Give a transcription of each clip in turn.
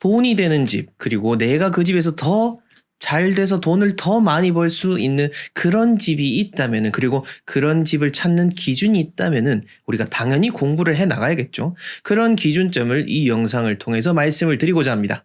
돈이 되는 집, 그리고 내가 그 집에서 더 잘 돼서 돈을 더 많이 벌 수 있는 그런 집이 있다면은, 그리고 그런 집을 찾는 기준이 있다면은 우리가 당연히 공부를 해 나가야겠죠. 그런 기준점을 이 영상을 통해서 말씀을 드리고자 합니다.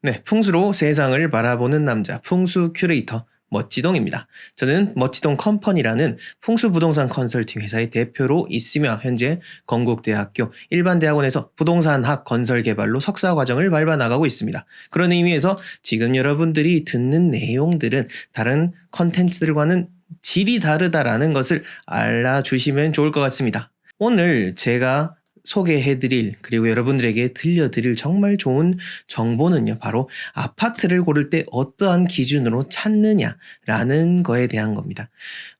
네, 풍수로 세상을 바라보는 남자, 풍수 큐레이터 멋지동입니다. 저는 멋지동 컴퍼니라는 풍수 부동산 컨설팅 회사의 대표로 있으며 현재 건국대학교 일반대학원에서 부동산학 건설 개발로 석사 과정을 밟아 나가고 있습니다. 그런 의미에서 지금 여러분들이 듣는 내용들은 다른 컨텐츠들과는 질이 다르다라는 것을 알아주시면 좋을 것 같습니다. 오늘 제가 소개해드릴, 그리고 여러분들에게 들려드릴 정말 좋은 정보는요, 바로 아파트를 고를 때 어떠한 기준으로 찾느냐라는 거에 대한 겁니다.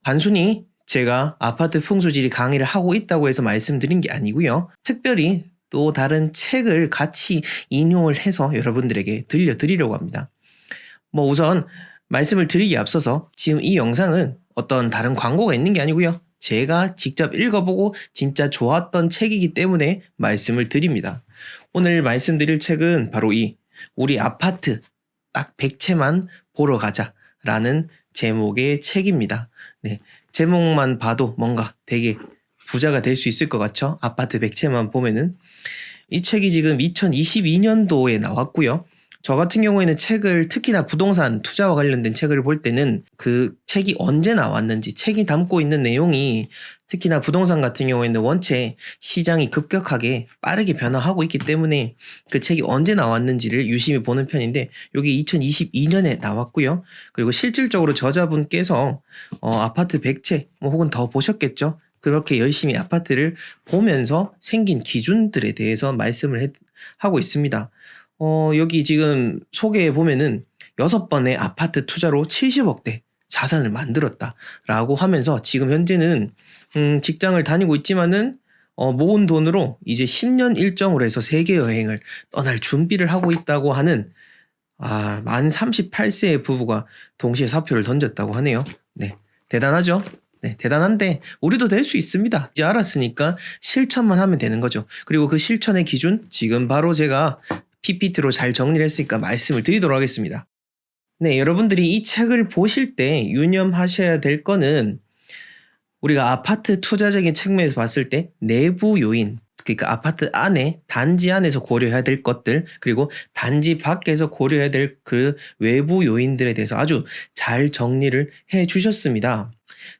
단순히 제가 아파트 풍수지리 강의를 하고 있다고 해서 말씀드린 게 아니고요. 특별히 또 다른 책을 같이 인용을 해서 여러분들에게 들려드리려고 합니다. 우선 말씀을 드리기에 앞서서 지금 이 영상은 어떤 다른 광고가 있는 게 아니고요. 제가 직접 읽어보고 진짜 좋았던 책이기 때문에 말씀을 드립니다. 오늘 말씀드릴 책은 바로 이 우리 아파트 딱 100채만 보러 가자라는 제목의 책입니다. 네, 제목만 봐도 뭔가 되게 부자가 될 수 있을 것 같죠? 아파트 100채만 보면은. 이 책이 지금 2022년도에 나왔고요. 저 같은 경우에는 책을, 특히나 부동산 투자와 관련된 책을 볼 때는 그 책이 언제 나왔는지, 책이 담고 있는 내용이, 특히나 부동산 같은 경우에는 원체 시장이 급격하게 빠르게 변화하고 있기 때문에 그 책이 언제 나왔는지를 유심히 보는 편인데, 여기 2022년에 나왔고요. 그리고 실질적으로 저자분께서 아파트 100채 혹은 더 보셨겠죠. 그렇게 열심히 아파트를 보면서 생긴 기준들에 대해서 말씀을 하고 있습니다. 여기 지금 소개해 보면은 6번의 아파트 투자로 70억대 자산을 만들었다라고 하면서 지금 현재는 직장을 다니고 있지만은 모은 돈으로 이제 10년 일정으로 해서 세계 여행을 떠날 준비를 하고 있다고 하는 만 38세의 부부가 동시에 사표를 던졌다고 하네요. 네, 대단하죠? 네, 대단한데 우리도 될 수 있습니다. 이제 알았으니까 실천만 하면 되는 거죠. 그리고 그 실천의 기준, 지금 바로 제가 PPT로 잘 정리를 했으니까 말씀을 드리도록 하겠습니다. 네, 여러분들이 이 책을 보실 때 유념하셔야 될 거는, 우리가 아파트 투자적인 측면에서 봤을 때 내부 요인, 그러니까 아파트 안에, 단지 안에서 고려해야 될 것들, 그리고 단지 밖에서 고려해야 될 그 외부 요인들에 대해서 아주 잘 정리를 해 주셨습니다.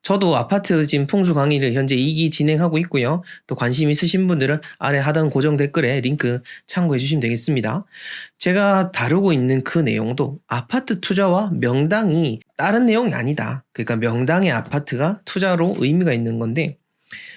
저도 아파트 지금 풍수 강의를 현재 2기 진행하고 있고요. 또 관심 있으신 분들은 아래 하단 고정 댓글에 링크 참고해 주시면 되겠습니다. 제가 다루고 있는 그 내용도 아파트 투자와 명당이 다른 내용이 아니다. 그러니까 명당의 아파트가 투자로 의미가 있는 건데,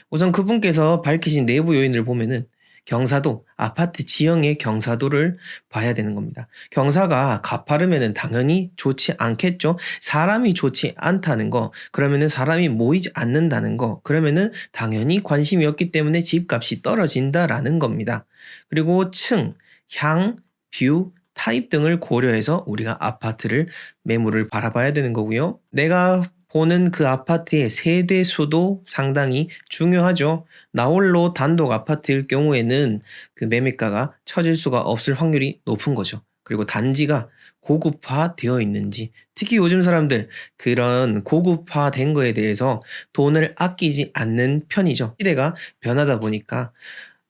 우선 그분께서 밝히신 내부 요인을 보면은 경사도, 아파트 지형의 경사도를 봐야 되는 겁니다. 경사가 가파르면은 당연히 좋지 않겠죠. 사람이 좋지 않다는 거, 그러면은 사람이 모이지 않는다는 거, 그러면은 당연히 관심이 없기 때문에 집값이 떨어진다라는 겁니다. 그리고 층, 향, 뷰, 타입 등을 고려해서 우리가 아파트를, 매물을 바라봐야 되는 거고요. 내가 보는 그 아파트의 세대 수도 상당히 중요하죠. 나홀로 단독 아파트일 경우에는 그 매매가가 처질 수가 없을 확률이 높은 거죠. 그리고 단지가 고급화되어 있는지, 특히 요즘 사람들 그런 고급화된 거에 대해서 돈을 아끼지 않는 편이죠. 시대가 변하다 보니까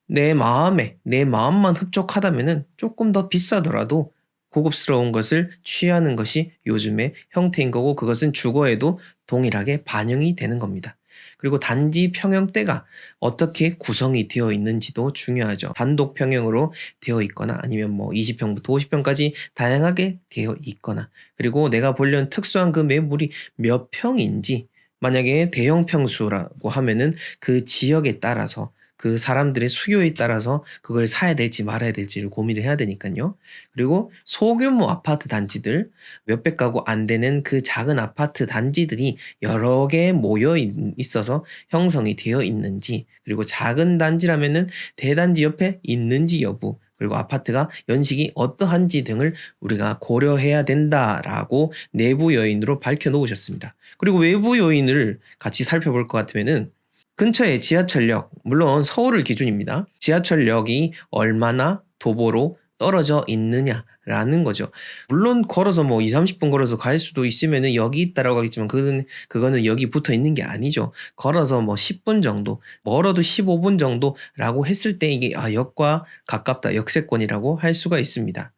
내 마음만 흡족하다면은 조금 더 비싸더라도 고급스러운 것을 취하는 것이 요즘의 형태인 거고, 그것은 주거에도 동일하게 반영이 되는 겁니다. 그리고 단지 평형대가 어떻게 구성이 되어 있는지도 중요하죠. 단독 평형으로 되어 있거나 아니면 20평부터 50평까지 다양하게 되어 있거나, 그리고 내가 보려는 특수한 그 매물이 몇 평인지, 만약에 대형 평수라고 하면은 그 지역에 따라서, 그 사람들의 수요에 따라서 그걸 사야 될지 말아야 될지를 고민을 해야 되니까요. 그리고 소규모 아파트 단지들, 몇백 가구 안 되는 그 작은 아파트 단지들이 여러 개 모여 있어서 형성이 되어 있는지, 그리고 작은 단지라면은 대단지 옆에 있는지 여부, 그리고 아파트가 연식이 어떠한지 등을 우리가 고려해야 된다라고 내부 요인으로 밝혀 놓으셨습니다. 그리고 외부 요인을 같이 살펴볼 것 같으면은 근처에 지하철역, 물론 서울을 기준입니다. 지하철역이 얼마나 도보로 떨어져 있느냐라는 거죠. 물론 걸어서 뭐 2, 30분 걸어서 갈 수도 있으면은 역이 있다라고 하겠지만 그거는 역이 붙어 있는 게 아니죠. 걸어서 뭐 10분 정도, 멀어도 15분 정도라고 했을 때 이게 역과 가깝다, 역세권이라고 할 수가 있습니다.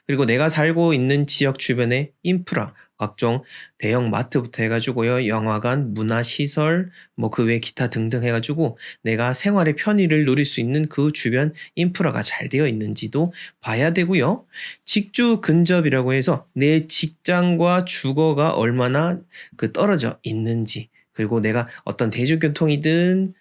그리고 내가 살고 있는 지역 주변의 인프라, 각종 대형 마트부터 해가지고요, 영화관, 문화시설, 뭐 그 외 기타 등등 해가지고 내가 생활의 편의를 누릴 수 있는 그 주변 인프라가 잘 되어 있는지도 봐야 되고요. 직주 근접이라고 해서 내 직장과 주거가 얼마나 떨어져 있는지, 그리고 내가 어떤 대중교통이든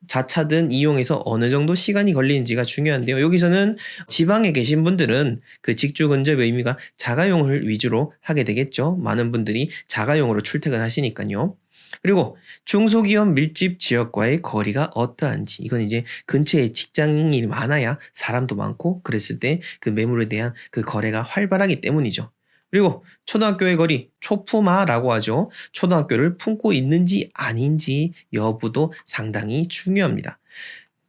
자차든 이용해서 어느 정도 시간이 걸리는지가 중요한데요. 여기서는 지방에 계신 분들은 그 직주 근접의 의미가 자가용을 위주로 하게 되겠죠. 많은 분들이 자가용으로 출퇴근하시니까요. 그리고 중소기업 밀집 지역과의 거리가 어떠한지, 이건 이제 근처에 직장이 많아야 사람도 많고 그랬을 때 그 매물에 대한 그 거래가 활발하기 때문이죠. 그리고 초등학교의 거리, 초품화라고 하죠. 초등학교를 품고 있는지 아닌지 여부도 상당히 중요합니다.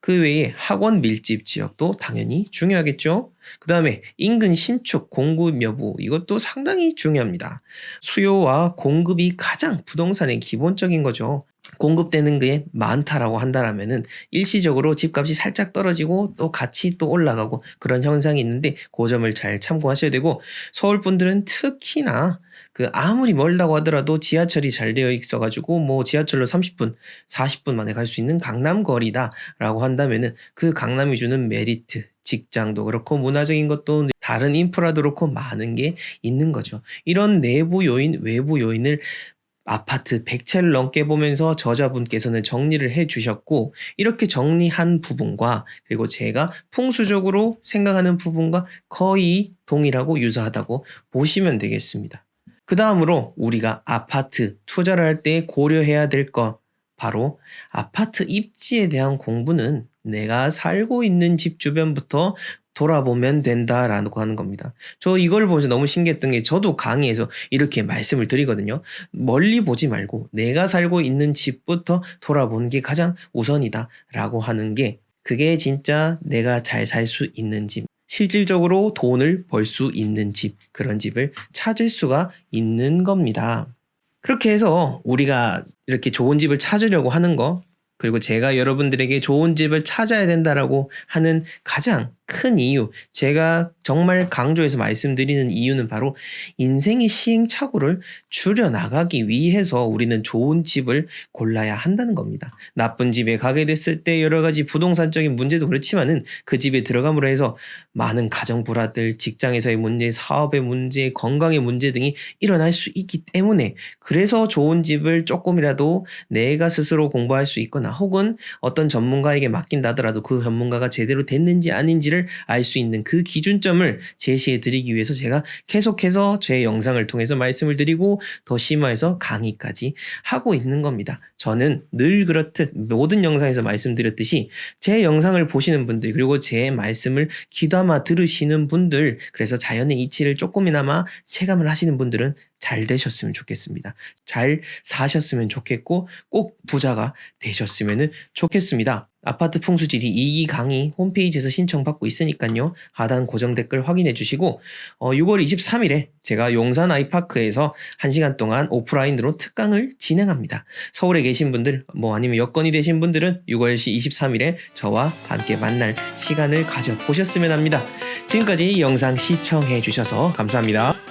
그 외에 학원 밀집 지역도 당연히 중요하겠죠. 그 다음에 인근 신축 공급 여부, 이것도 상당히 중요합니다. 수요와 공급이 가장 부동산의 기본적인 거죠. 공급되는 게 많다라고 한다면은 일시적으로 집값이 살짝 떨어지고 또 같이 또 올라가고 그런 현상이 있는데 그 점을 잘 참고하셔야 되고, 서울 분들은 특히나 아무리 멀다고 하더라도 지하철이 잘 되어 있어가지고 뭐 지하철로 30분, 40분 만에 갈 수 있는 강남 거리다라고 한다면은 그 강남이 주는 메리트, 직장도 그렇고 문화적인 것도 다른 인프라도 그렇고 많은 게 있는 거죠. 이런 내부 요인, 외부 요인을 아파트 100채를 넘게 보면서 저자분께서는 정리를 해 주셨고, 이렇게 정리한 부분과 그리고 제가 풍수적으로 생각하는 부분과 거의 동일하고 유사하다고 보시면 되겠습니다. 그 다음으로 우리가 아파트 투자를 할 때 고려해야 될 것, 바로 아파트 입지에 대한 공부는 내가 살고 있는 집 주변부터 돌아보면 된다라고 하는 겁니다. 저 이걸 보면서 너무 신기했던 게, 저도 강의에서 이렇게 말씀을 드리거든요. 멀리 보지 말고 내가 살고 있는 집부터 돌아보는 게 가장 우선이다라고 하는 게, 그게 진짜 내가 잘 살 수 있는 집, 실질적으로 돈을 벌 수 있는 집, 그런 집을 찾을 수가 있는 겁니다. 그렇게 해서 우리가 이렇게 좋은 집을 찾으려고 하는 거, 그리고 제가 여러분들에게 좋은 집을 찾아야 된다라고 하는 가장 큰 이유, 제가 정말 강조해서 말씀드리는 이유는 바로 인생의 시행착오를 줄여나가기 위해서 우리는 좋은 집을 골라야 한다는 겁니다. 나쁜 집에 가게 됐을 때 여러 가지 부동산적인 문제도 그렇지만은 그 집에 들어감으로 해서 많은 가정 불화들, 직장에서의 문제, 사업의 문제, 건강의 문제 등이 일어날 수 있기 때문에, 그래서 좋은 집을 조금이라도 내가 스스로 공부할 수 있거나 혹은 어떤 전문가에게 맡긴다더라도 그 전문가가 제대로 됐는지 아닌지를 알 수 있는 그 기준점을 제시해 드리기 위해서 제가 계속해서 제 영상을 통해서 말씀을 드리고 더 심화해서 강의까지 하고 있는 겁니다. 저는 늘 그렇듯 모든 영상에서 말씀드렸듯이 제 영상을 보시는 분들, 그리고 제 말씀을 귀담아 들으시는 분들, 그래서 자연의 이치를 조금이나마 체감을 하시는 분들은 잘 되셨으면 좋겠습니다. 잘 사셨으면 좋겠고 꼭 부자가 되셨으면 좋겠습니다. 아파트 풍수지리 2기 강의 홈페이지에서 신청받고 있으니까요. 하단 고정 댓글 확인해 주시고 6월 23일에 제가 용산 아이파크에서 1시간 동안 오프라인으로 특강을 진행합니다. 서울에 계신 분들, 아니면 여건이 되신 분들은 6월 23일에 저와 함께 만날 시간을 가져보셨으면 합니다. 지금까지 이 영상 시청해 주셔서 감사합니다.